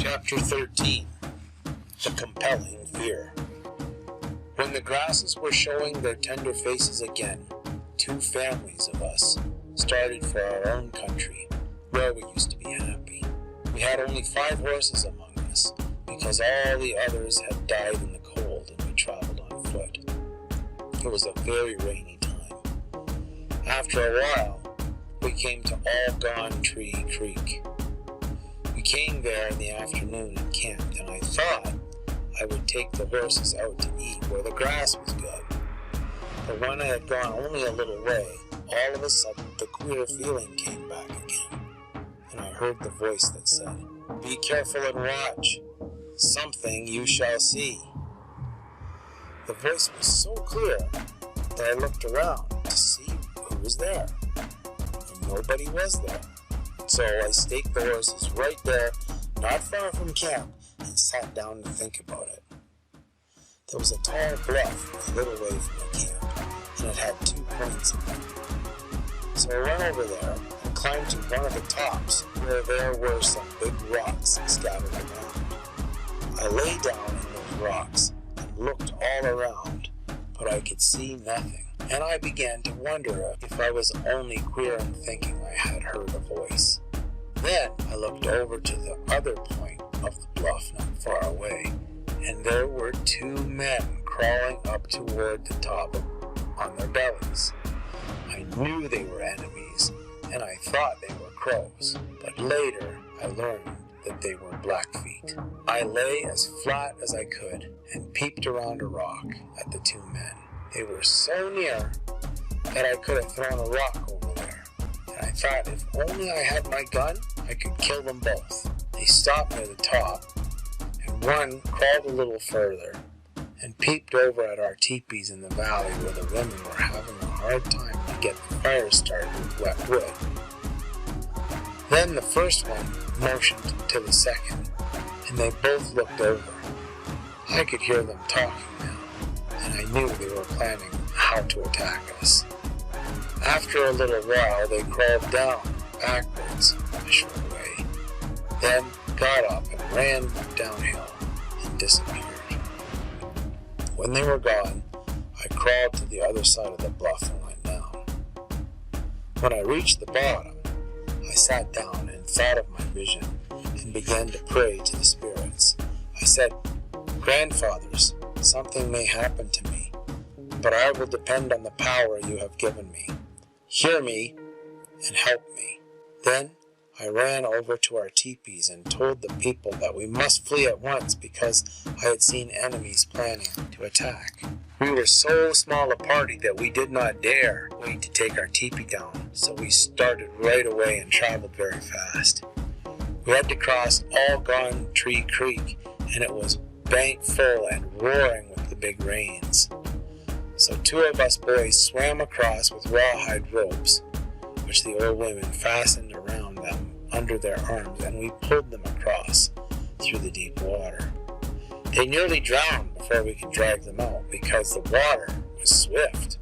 Chapter 13. The Compelling Fear. When the grasses were showing their tender faces again, 2 families of us started for our own country, where we used to be happy. We had only 5 horses among us, because all the others had died in the cold and we traveled on foot. It was a very rainy time. After a while, we came to All Gone Tree Creek. We came there in the afternoon and camped, and I thought I would take the horses out to eat where the grass was good. But when I had gone only a little way, all of a sudden the queer feeling came back again, and I heard the voice that said, "Be careful and watch. Something you shall see." The voice was so clear that I looked around to see who was there, and nobody was there. So I staked the horses right there, not far from camp, and sat down to think about it. There was a tall bluff a little way from the camp, and it had 2 points in it. So I went over there and climbed to one of the tops where there were some big rocks scattered around. I lay down in those rocks and looked all around, but I could see nothing. And I began to wonder if I was only queer in thinking I had heard a voice. Then I looked over to the other point of the bluff not far away, and there were 2 men crawling up toward the top on their bellies. I knew they were enemies, and I thought they were crows, but later I learned that they were Blackfeet. I lay as flat as I could and peeped around a rock at the 2 men. They were so near that I could have thrown a rock over there, and I thought if only I had my gun, I could kill them both. They stopped near the top, and one crawled a little further and peeped over at our teepees in the valley where the women were having a hard time to get the fire started with wet wood. Then the first one motioned to the second, and they both looked over. I could hear them talking now, and I knew they were planning how to attack us. After a little while, they crawled down backwards a short way, then got up and ran downhill and disappeared. When they were gone, I crawled to the other side of the bluff and went down. When I reached the bottom, I sat down and thought of my vision and began to pray to the spirits. I said, "Grandfathers, something may happen to me, but I will depend on the power you have given me. Hear me and help me." Then I ran over to our teepees and told the people that we must flee at once because I had seen enemies planning to attack. We were so small a party that we did not dare wait to take our teepee down, so we started right away and traveled very fast. We had to cross All Gone Tree Creek, and it was bank full and roaring with the big rains. So 2 of us boys swam across with rawhide ropes, which the old women fastened around them under their arms, and we pulled them across through the deep water. They nearly drowned before we could drag them out because the water was swift.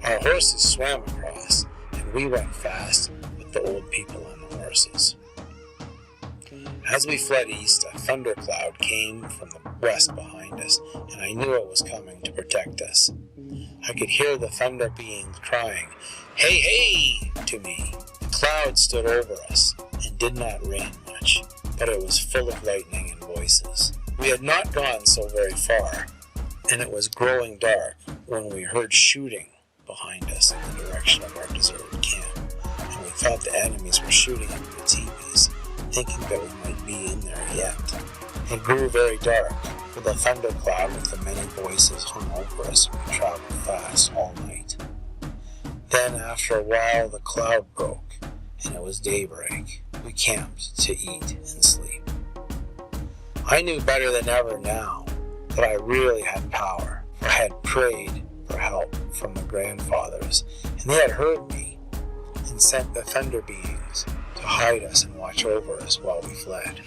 Our horses swam across, and we went fast with the old people on the horses. As we fled east, a thundercloud came from the west behind us, and I knew it was coming to protect us. I could hear the thunder beings crying, "Hey, hey!" to me. The cloud stood over us and did not rain much, but it was full of lightning and voices. We had not gone so very far, and it was growing dark when we heard shooting behind us in the direction of our deserted camp, and we thought the enemies were shooting into the teepees, thinking that we might be in there yet. It grew very dark, for the thundercloud with the many voices hung over us, and we traveled fast all night. Then, after a while, the cloud broke, and it was daybreak. We camped to eat and sleep. I knew better than ever now that I really had power, for I had prayed for help from the grandfathers, and they had heard me and sent the thunder beings to hide us and watch over us while we fled.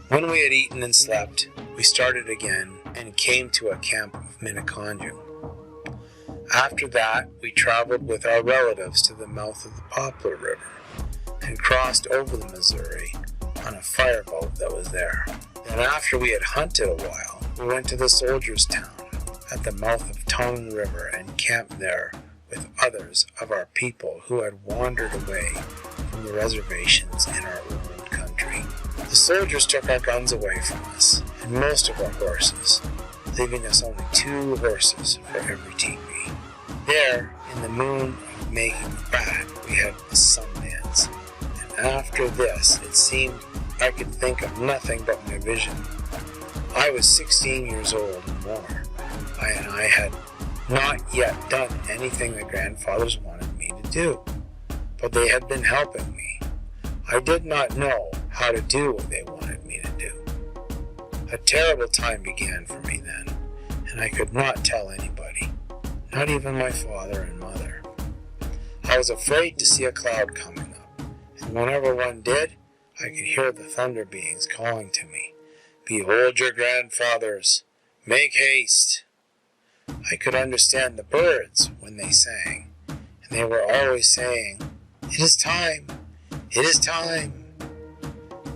When we had eaten and slept, we started again and came to a camp of Minneconjou. After that, we traveled with our relatives to the mouth of the Poplar River and crossed over the Missouri on a fireboat that was there. Then after we had hunted a while, we went to the soldiers' town at the mouth of Tongue River and camped there with others of our people who had wandered away from the reservations in our old country. The soldiers took our guns away from us and most of our horses, leaving us only 2 horses for every teepee. There, in the moon of making fat, we had a Sundance, and after this it seemed I could think of nothing but my vision. I was 16 years old and more, and I had not yet done anything the grandfathers wanted me to do, but they had been helping me. I did not know how to do what they wanted me to do. A terrible time began for me then, and I could not tell anybody, not even my father and mother. I was afraid to see a cloud coming up, and whenever one did, I could hear the thunder beings calling to me, "Behold your grandfathers! Make haste!" I could understand the birds when they sang, and they were always saying, "It is time! It is time!"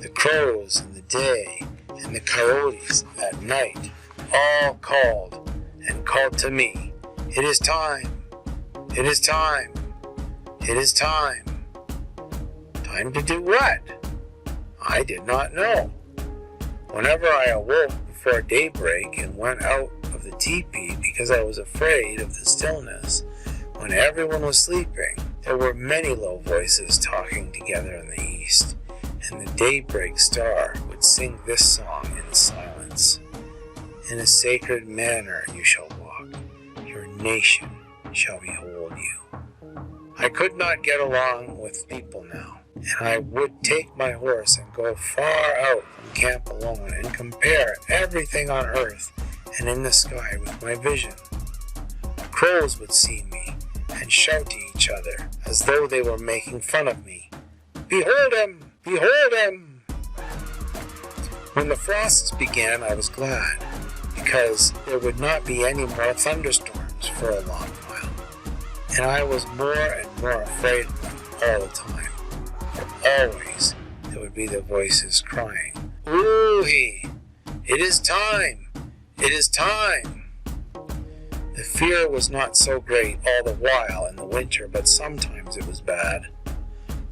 The crows in the day and the coyotes at night all called and called to me, "It is time! It is time! It is time!" Time to do what? I did not know. Whenever I awoke before daybreak and went out of the teepee because I was afraid of the stillness, when everyone was sleeping, there were many low voices talking together in the east, and the daybreak star would sing this song in the silence. "In a sacred manner you shall walk, your nation shall behold you." I could not get along with people now, and I would take my horse and go far out from camp alone and compare everything on earth and in the sky with my vision. Crows would see me and shout to each other as though they were making fun of me, "Behold him! Behold him!" When the frosts began, I was glad, because there would not be any more thunderstorms for a long while, and I was more and more afraid of them all the time, for always there would be the voices crying, "Ooh-hee! It is time! It is time!" The fear was not so great all the while in the winter, but sometimes it was bad.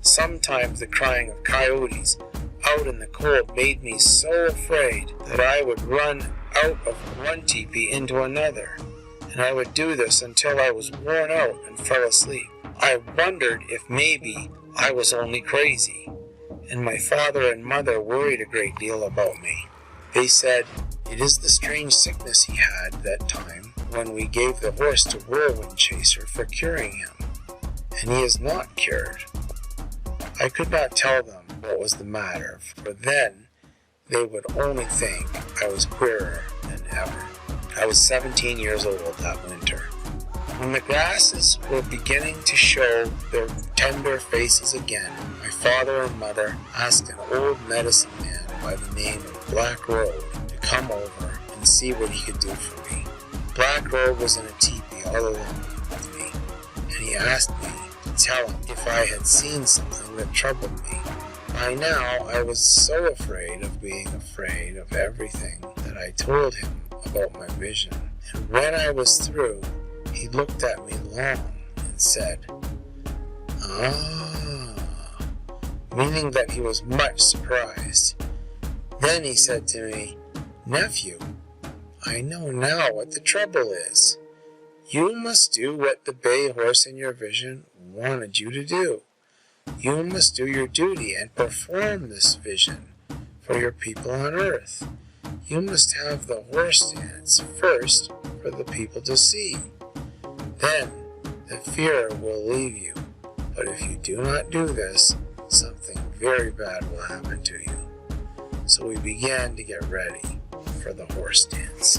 Sometimes the crying of coyotes out in the cold made me so afraid that I would run out of one teepee into another, and I would do this until I was worn out and fell asleep. I wondered if maybe I was only crazy, and my father and mother worried a great deal about me. They said, "It is the strange sickness he had that time when we gave the horse to Whirlwind Chaser for curing him, and he is not cured." I could not tell them what was the matter, for then they would only think I was queerer than ever. I was 17 years old that winter. When the grasses were beginning to show their tender faces again, my father and mother asked an old medicine man by the name of Black Road to come over and see what he could do for me. Black Road was in a teepee all alone with me, and he asked me to tell him if I had seen something that troubled me. By now, I was so afraid of being afraid of everything that I told him about my vision. And when I was through, he looked at me long and said, "Ah," meaning that he was much surprised. Then he said to me, "Nephew, I know now what the trouble is. You must do what the bay horse in your vision wanted you to do. You must do your duty and perform this vision for your people on earth. You must have the horse dance first for the people to see. Then the fear will leave you. But if you do not do this, something very bad will happen to you." So we began to get ready for the horse dance.